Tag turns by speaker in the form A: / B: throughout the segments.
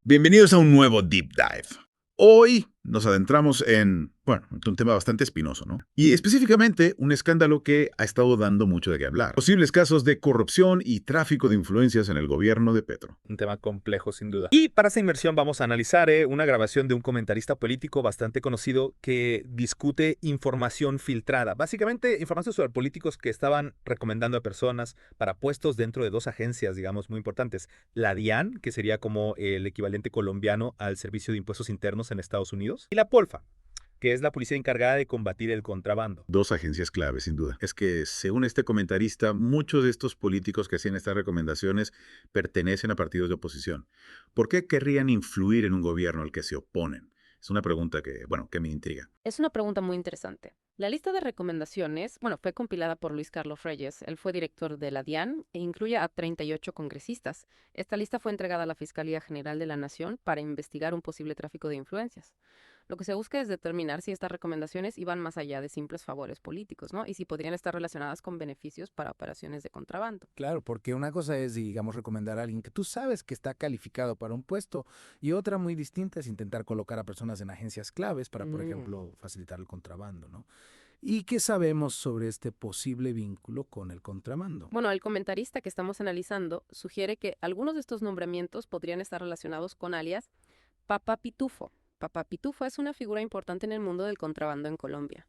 A: Bienvenidos a un nuevo Deep Dive. Hoy nos adentramos en un tema bastante espinoso, ¿no? Y específicamente un escándalo que ha estado dando mucho de qué hablar. Posibles casos de corrupción y tráfico de influencias en el gobierno de Petro.
B: Un tema complejo, sin duda. Y para esta inmersión vamos a analizar una grabación de un comentarista político bastante conocido que discute información filtrada. Básicamente, información sobre políticos que estaban recomendando a personas para puestos dentro de dos agencias, digamos, muy importantes. La DIAN, que sería como el equivalente colombiano al Servicio de Impuestos Internos en Estados Unidos, y la POLFA, que es la policía encargada de combatir el contrabando.
A: Dos agencias clave, sin duda. Es que, según este comentarista, muchos de estos políticos que hacían estas recomendaciones pertenecen a partidos de oposición. ¿Por qué querrían influir en un gobierno al que se oponen? Es una pregunta que me intriga.
C: Es una pregunta muy interesante. La lista de recomendaciones, fue compilada por Luis Carlos Reyes. Él fue director de la DIAN e incluye a 38 congresistas. Esta lista fue entregada a la Fiscalía General de la Nación para investigar un posible tráfico de influencias. Lo que se busca es determinar si estas recomendaciones iban más allá de simples favores políticos, ¿no? Y si podrían estar relacionadas con beneficios para operaciones de contrabando.
D: Claro, porque una cosa es, digamos, recomendar a alguien que tú sabes que está calificado para un puesto y otra muy distinta es intentar colocar a personas en agencias claves para, por ejemplo, facilitar el contrabando, ¿no? ¿Y qué sabemos sobre este posible vínculo con el contrabando?
C: Bueno, el comentarista que estamos analizando sugiere que algunos de estos nombramientos podrían estar relacionados con alias Papa Pitufo. Papa Pitufo es una figura importante en el mundo del contrabando en Colombia.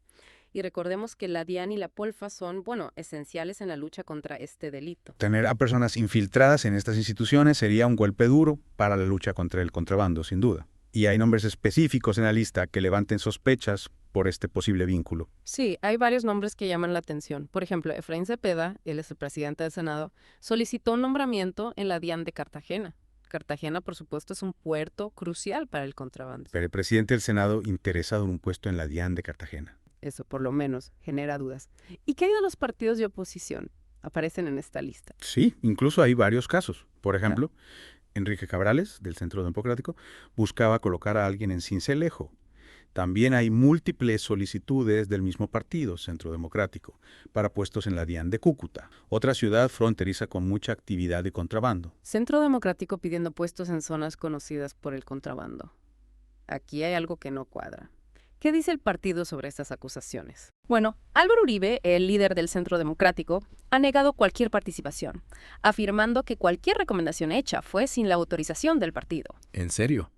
C: Y recordemos que la DIAN y la POLFA son, esenciales en la lucha contra este delito.
E: Tener a personas infiltradas en estas instituciones sería un golpe duro para la lucha contra el contrabando, sin duda. Y hay nombres específicos en la lista que levanten sospechas por este posible vínculo.
C: Sí, hay varios nombres que llaman la atención. Por ejemplo, Efraín Cepeda, él es el presidente del Senado, solicitó un nombramiento en la DIAN de Cartagena. Cartagena, por supuesto, es un puerto crucial para el contrabando.
E: Pero el presidente del Senado interesado en un puesto en la DIAN de Cartagena.
C: Eso, por lo menos, genera dudas. ¿Y qué hay de los partidos de oposición? Aparecen en esta lista.
E: Sí, incluso hay varios casos. Por ejemplo, Enrique Cabrales, del Centro Democrático, buscaba colocar a alguien en Sincelejo. También hay múltiples solicitudes del mismo partido, Centro Democrático, para puestos en la DIAN de Cúcuta, otra ciudad fronteriza con mucha actividad de contrabando.
C: Centro Democrático pidiendo puestos en zonas conocidas por el contrabando. Aquí hay algo que no cuadra. ¿Qué dice el partido sobre estas acusaciones? Bueno, Álvaro Uribe, el líder del Centro Democrático, ha negado cualquier participación, afirmando que cualquier recomendación hecha fue sin la autorización del partido.
F: ¿En serio?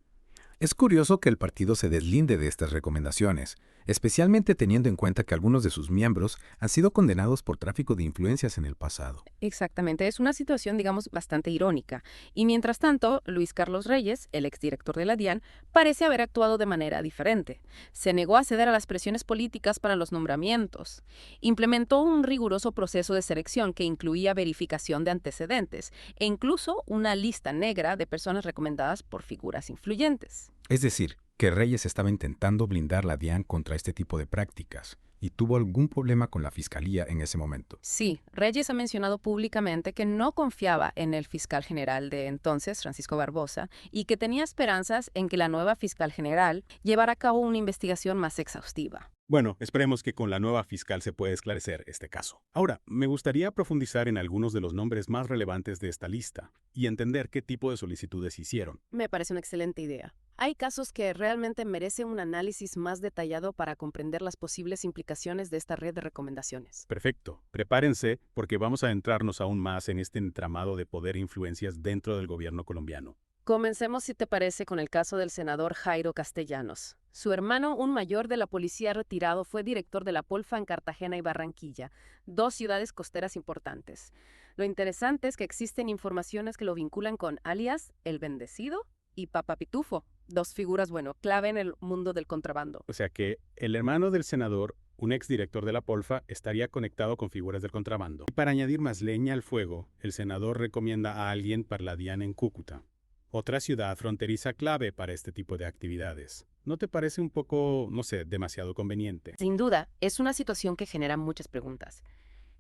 F: Es curioso que el partido se deslinde de estas recomendaciones, especialmente teniendo en cuenta que algunos de sus miembros han sido condenados por tráfico de influencias en el pasado.
C: Exactamente, es una situación, digamos, bastante irónica. Y mientras tanto, Luis Carlos Reyes, el exdirector de la DIAN, parece haber actuado de manera diferente. Se negó a ceder a las presiones políticas para los nombramientos. Implementó un riguroso proceso de selección que incluía verificación de antecedentes e incluso una lista negra de personas recomendadas por figuras influyentes.
F: Es decir, que Reyes estaba intentando blindar la DIAN contra este tipo de prácticas y tuvo algún problema con la fiscalía en ese momento.
C: Sí, Reyes ha mencionado públicamente que no confiaba en el fiscal general de entonces, Francisco Barbosa, y que tenía esperanzas en que la nueva fiscal general llevara a cabo una investigación más exhaustiva.
G: Bueno, esperemos que con la nueva fiscal se pueda esclarecer este caso. Ahora, me gustaría profundizar en algunos de los nombres más relevantes de esta lista y entender qué tipo de solicitudes hicieron.
C: Me parece una excelente idea. Hay casos que realmente merecen un análisis más detallado para comprender las posibles implicaciones de esta red de recomendaciones.
G: Perfecto. Prepárense porque vamos a adentrarnos aún más en este entramado de poder e influencias dentro del gobierno colombiano.
C: Comencemos, si te parece, con el caso del senador Jairo Castellanos. Su hermano, un mayor de la policía retirado, fue director de la POLFA en Cartagena y Barranquilla, dos ciudades costeras importantes. Lo interesante es que existen informaciones que lo vinculan con alias El Bendecido y Papa Pitufo, dos figuras, clave en el mundo del contrabando.
G: O sea que el hermano del senador, un exdirector de la POLFA, estaría conectado con figuras del contrabando. Y para añadir más leña al fuego, el senador recomienda a alguien para la DIAN en Cúcuta, otra ciudad fronteriza clave para este tipo de actividades. ¿No te parece un poco, demasiado conveniente?
C: Sin duda, es una situación que genera muchas preguntas.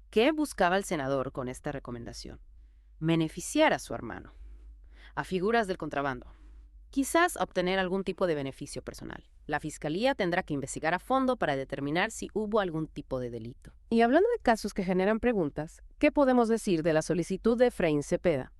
C: ¿Qué buscaba el senador con esta recomendación? Beneficiar a su hermano, a figuras del contrabando. Quizás obtener algún tipo de beneficio personal. La fiscalía tendrá que investigar a fondo para determinar si hubo algún tipo de delito. Y hablando de casos que generan preguntas, ¿qué podemos decir de la solicitud de Efraín Cepeda,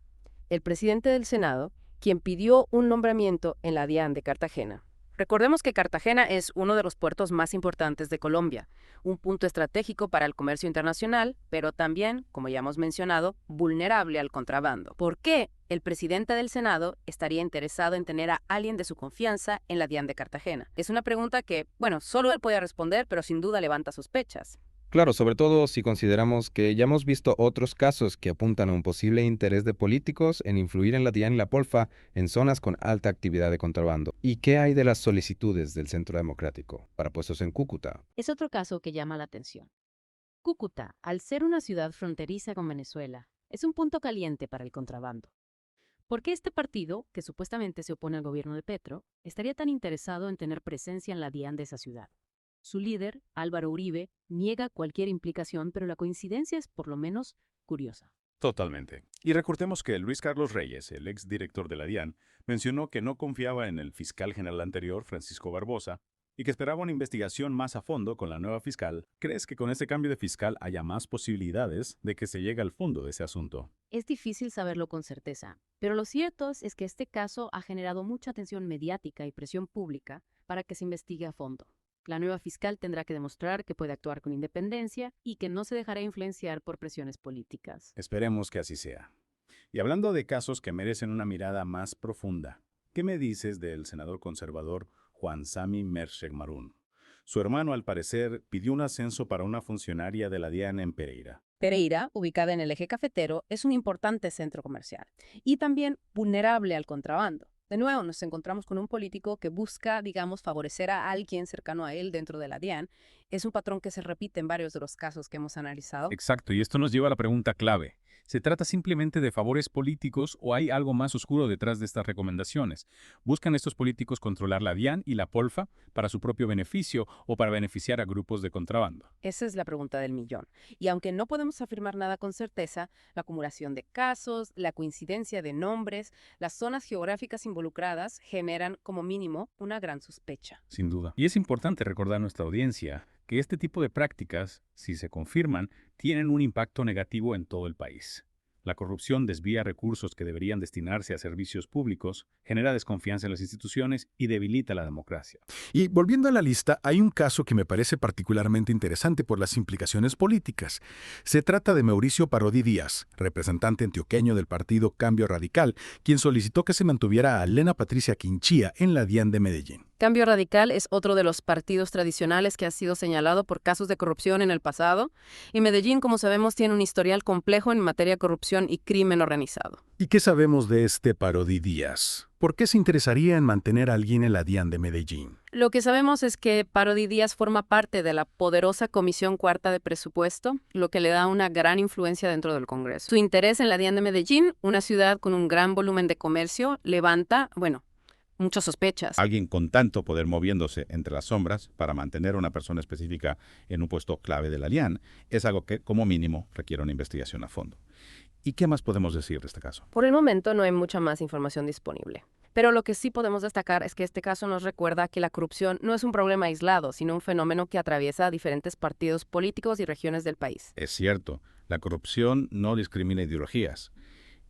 C: el presidente del Senado, quien pidió un nombramiento en la DIAN de Cartagena. Recordemos que Cartagena es uno de los puertos más importantes de Colombia, un punto estratégico para el comercio internacional, pero también, como ya hemos mencionado, vulnerable al contrabando. ¿Por qué el presidente del Senado estaría interesado en tener a alguien de su confianza en la DIAN de Cartagena? Es una pregunta que, bueno, solo él puede responder, pero sin duda levanta sospechas.
H: Claro, sobre todo si consideramos que ya hemos visto otros casos que apuntan a un posible interés de políticos en influir en la DIAN y la Polfa en zonas con alta actividad de contrabando. ¿Y qué hay de las solicitudes del Centro Democrático para puestos en Cúcuta?
I: Es otro caso que llama la atención. Cúcuta, al ser una ciudad fronteriza con Venezuela, es un punto caliente para el contrabando. ¿Por qué este partido, que supuestamente se opone al gobierno de Petro, estaría tan interesado en tener presencia en la DIAN de esa ciudad? Su líder, Álvaro Uribe, niega cualquier implicación, pero la coincidencia es por lo menos curiosa.
J: Totalmente. Y recordemos que Luis Carlos Reyes, el exdirector de la DIAN, mencionó que no confiaba en el fiscal general anterior, Francisco Barbosa, y que esperaba una investigación más a fondo con la nueva fiscal. ¿Crees que con este cambio de fiscal haya más posibilidades de que se llegue al fondo de ese asunto?
I: Es difícil saberlo con certeza, pero lo cierto es que este caso ha generado mucha atención mediática y presión pública para que se investigue a fondo. La nueva fiscal tendrá que demostrar que puede actuar con independencia y que no se dejará influenciar por presiones políticas.
J: Esperemos que así sea. Y hablando de casos que merecen una mirada más profunda, ¿qué me dices del senador conservador Juan Sami Merchek Marún? Su hermano, al parecer, pidió un ascenso para una funcionaria de la DIAN en Pereira.
C: Pereira, ubicada en el eje cafetero, es un importante centro comercial y también vulnerable al contrabando. De nuevo, nos encontramos con un político que busca, digamos, favorecer a alguien cercano a él dentro de la DIAN. Es un patrón que se repite en varios de los casos que hemos analizado.
K: Exacto, y esto nos lleva a la pregunta clave. ¿Se trata simplemente de favores políticos o hay algo más oscuro detrás de estas recomendaciones? ¿Buscan estos políticos controlar la DIAN y la Polfa para su propio beneficio o para beneficiar a grupos de contrabando?
C: Esa es la pregunta del millón. Y aunque no podemos afirmar nada con certeza, la acumulación de casos, la coincidencia de nombres, las zonas geográficas involucradas generan, como mínimo, una gran sospecha.
K: Sin duda. Y es importante recordar a nuestra audiencia que este tipo de prácticas, si se confirman, tienen un impacto negativo en todo el país. La corrupción desvía recursos que deberían destinarse a servicios públicos, genera desconfianza en las instituciones y debilita la democracia.
A: Y volviendo a la lista, hay un caso que me parece particularmente interesante por las implicaciones políticas. Se trata de Mauricio Parodi Díaz, representante antioqueño del partido Cambio Radical, quien solicitó que se mantuviera a Lena Patricia Quinchía en la DIAN de Medellín.
C: Cambio Radical es otro de los partidos tradicionales que ha sido señalado por casos de corrupción en el pasado, y Medellín, como sabemos, tiene un historial complejo en materia de corrupción y crimen organizado.
A: ¿Y qué sabemos de este Parodi Díaz? ¿Por qué se interesaría en mantener a alguien en la DIAN de Medellín?
C: Lo que sabemos es que Parodi Díaz forma parte de la poderosa Comisión Cuarta de Presupuesto, lo que le da una gran influencia dentro del Congreso. Su interés en la DIAN de Medellín, una ciudad con un gran volumen de comercio, levanta, muchas sospechas.
E: Alguien con tanto poder moviéndose entre las sombras para mantener a una persona específica en un puesto clave de la DIAN es algo que, como mínimo, requiere una investigación a fondo. ¿Y qué más podemos decir de este caso?
C: Por el momento no hay mucha más información disponible. Pero lo que sí podemos destacar es que este caso nos recuerda que la corrupción no es un problema aislado, sino un fenómeno que atraviesa diferentes partidos políticos y regiones del país.
E: Es cierto, la corrupción no discrimina ideologías.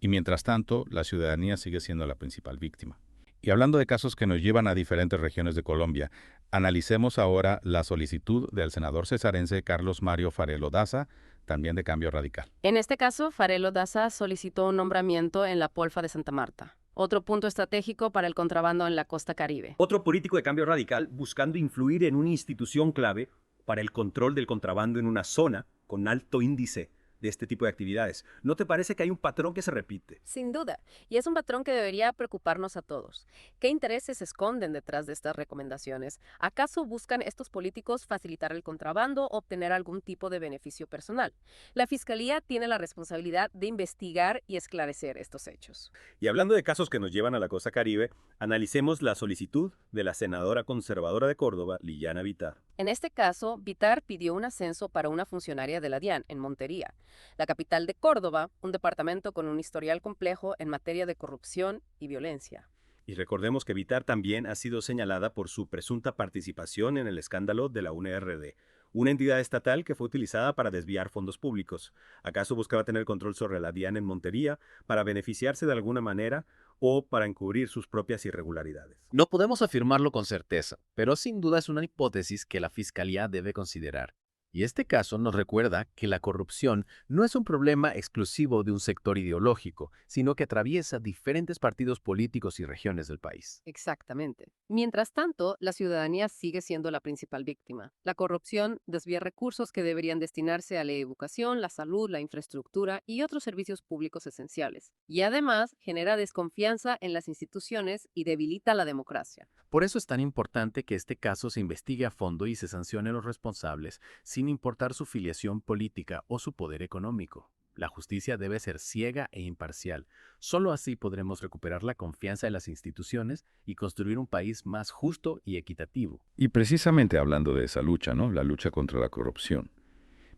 E: Y mientras tanto, la ciudadanía sigue siendo la principal víctima. Y hablando de casos que nos llevan a diferentes regiones de Colombia, analicemos ahora la solicitud del senador cesarense Carlos Mario Farelo Daza, también de Cambio Radical.
C: En este caso, Farelo Daza solicitó un nombramiento en la Polfa de Santa Marta, otro punto estratégico para el contrabando en la costa Caribe.
L: Otro político de Cambio Radical buscando influir en una institución clave para el control del contrabando en una zona con alto índice de este tipo de actividades. ¿No te parece que hay un patrón que se repite?
C: Sin duda, y es un patrón que debería preocuparnos a todos. ¿Qué intereses se esconden detrás de estas recomendaciones? ¿Acaso buscan estos políticos facilitar el contrabando o obtener algún tipo de beneficio personal? La Fiscalía tiene la responsabilidad de investigar y esclarecer estos hechos.
L: Y hablando de casos que nos llevan a la costa Caribe, analicemos la solicitud de la senadora conservadora de Córdoba, Liliana Vitar.
C: En este caso, Vitar pidió un ascenso para una funcionaria de la DIAN en Montería, la capital de Córdoba, un departamento con un historial complejo en materia de corrupción y violencia.
L: Y recordemos que Vitar también ha sido señalada por su presunta participación en el escándalo de la UNRD, una entidad estatal que fue utilizada para desviar fondos públicos. ¿Acaso buscaba tener control sobre la DIAN en Montería para beneficiarse de alguna manera o para encubrir sus propias irregularidades.
M: No podemos afirmarlo con certeza, pero sin duda es una hipótesis que la Fiscalía debe considerar. Y este caso nos recuerda que la corrupción no es un problema exclusivo de un sector ideológico, sino que atraviesa diferentes partidos políticos y regiones del país.
C: Exactamente. Mientras tanto, la ciudadanía sigue siendo la principal víctima. La corrupción desvía recursos que deberían destinarse a la educación, la salud, la infraestructura y otros servicios públicos esenciales. Y además genera desconfianza en las instituciones y debilita la democracia.
M: Por eso es tan importante que este caso se investigue a fondo y se sancione a los responsables, sin importar su filiación política o su poder económico. La justicia debe ser ciega e imparcial. Solo así podremos recuperar la confianza de las instituciones y construir un país más justo y equitativo.
N: Y precisamente hablando de esa lucha, ¿no? La lucha contra la corrupción.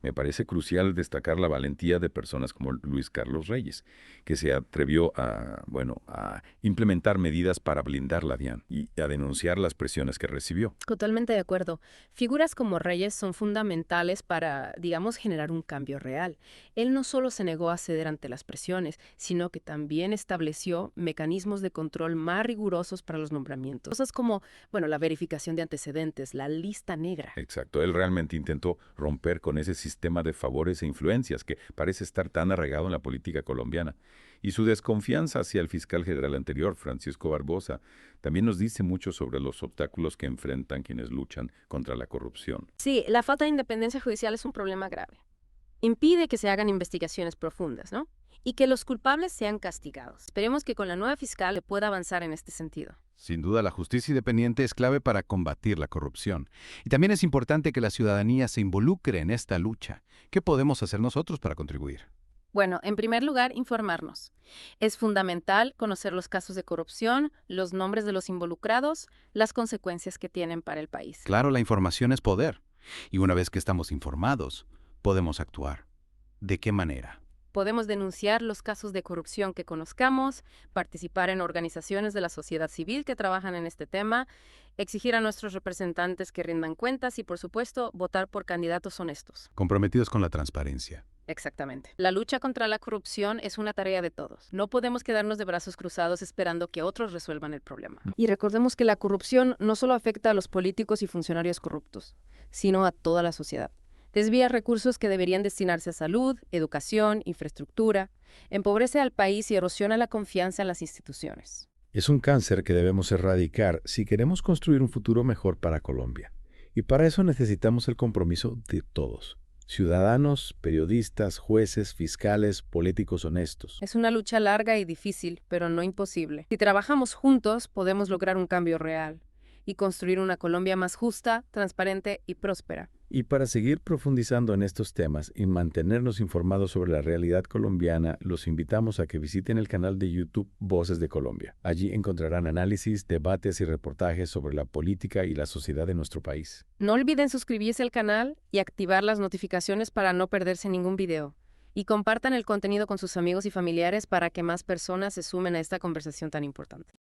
N: Me parece crucial destacar la valentía de personas como Luis Carlos Reyes, que se atrevió a implementar medidas para blindar la DIAN y a denunciar las presiones que recibió.
C: Totalmente de acuerdo. Figuras como Reyes son fundamentales para, digamos, generar un cambio real. Él no solo se negó a ceder ante las presiones, sino que también estableció mecanismos de control más rigurosos para los nombramientos. Cosas como, la verificación de antecedentes, la lista negra.
N: Exacto. Él realmente intentó romper con ese sistema de favores e influencias que parece estar tan arraigado en la política colombiana. Y su desconfianza hacia el fiscal general anterior, Francisco Barbosa, también nos dice mucho sobre los obstáculos que enfrentan quienes luchan contra la corrupción.
C: Sí, la falta de independencia judicial es un problema grave. Impide que se hagan investigaciones profundas, ¿no? Y que los culpables sean castigados. Esperemos que con la nueva fiscal se pueda avanzar en este sentido.
F: Sin duda, la justicia independiente es clave para combatir la corrupción. Y también es importante que la ciudadanía se involucre en esta lucha. ¿Qué podemos hacer nosotros para contribuir?
C: Bueno, en primer lugar, informarnos. Es fundamental conocer los casos de corrupción, los nombres de los involucrados, las consecuencias que tienen para el país.
F: Claro, la información es poder. Y una vez que estamos informados, podemos actuar. ¿De qué manera?
C: Podemos denunciar los casos de corrupción que conozcamos, participar en organizaciones de la sociedad civil que trabajan en este tema, exigir a nuestros representantes que rindan cuentas y, por supuesto, votar por candidatos honestos.
F: Comprometidos con la transparencia.
C: Exactamente. La lucha contra la corrupción es una tarea de todos. No podemos quedarnos de brazos cruzados esperando que otros resuelvan el problema. Y recordemos que la corrupción no solo afecta a los políticos y funcionarios corruptos, sino a toda la sociedad. Desvía recursos que deberían destinarse a salud, educación, infraestructura, empobrece al país y erosiona la confianza en las instituciones.
N: Es un cáncer que debemos erradicar si queremos construir un futuro mejor para Colombia. Y para eso necesitamos el compromiso de todos. Ciudadanos, periodistas, jueces, fiscales, políticos honestos.
C: Es una lucha larga y difícil, pero no imposible. Si trabajamos juntos, podemos lograr un cambio real y construir una Colombia más justa, transparente y próspera.
N: Y para seguir profundizando en estos temas y mantenernos informados sobre la realidad colombiana, los invitamos a que visiten el canal de YouTube Voces de Colombia. Allí encontrarán análisis, debates y reportajes sobre la política y la sociedad de nuestro país.
C: No olviden suscribirse al canal y activar las notificaciones para no perderse ningún video. Y compartan el contenido con sus amigos y familiares para que más personas se sumen a esta conversación tan importante.